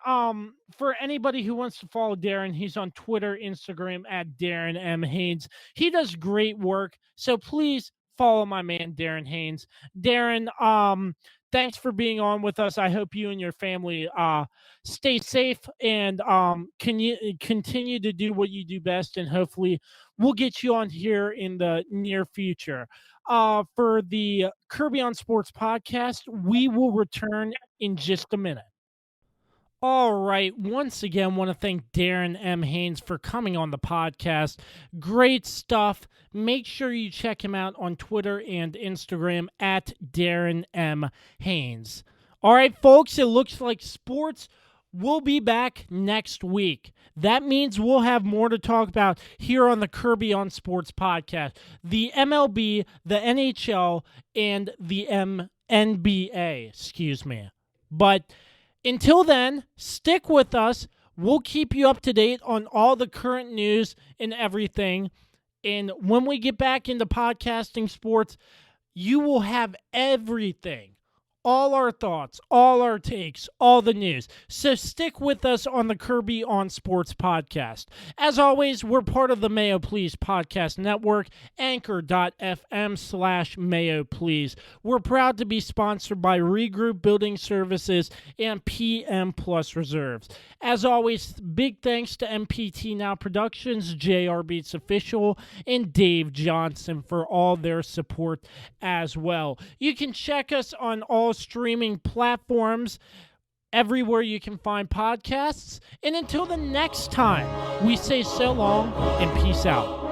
For anybody who wants to follow Darren, he's on Twitter, Instagram at Darren M Haynes. He does great work. So please follow my man Darren Haynes. Darren, thanks for being on with us. I hope you and your family stay safe and can you continue to do what you do best, and hopefully we'll get you on here in the near future. For the Kirby on Sports podcast, we will return in just a minute. All right. Once again, want to thank Darren M. Haynes for coming on the podcast. Great stuff. Make sure you check him out on Twitter and Instagram at Darren M. Haynes. All right, folks, it looks like sports will be back next week. That means we'll have more to talk about here on the Kirby on Sports podcast. The MLB, the NHL, and the NBA, excuse me. But until then, stick with us. We'll keep you up to date on all the current news and everything. And when we get back into podcasting sports, you will have everything. All our thoughts, all our takes, all the news. So stick with us on the Kirby on Sports podcast. As always, we're part of the Mayo Please podcast network, anchor.fm/Mayo Please. We're proud to be sponsored by Regroup Building Services and PM Plus Reserves. As always, big thanks to MPT Now Productions, JR Beats Official, and Dave Johnson for all their support as well. You can check us on all streaming platforms, everywhere you can find podcasts. And until the next time, we say so long and peace out.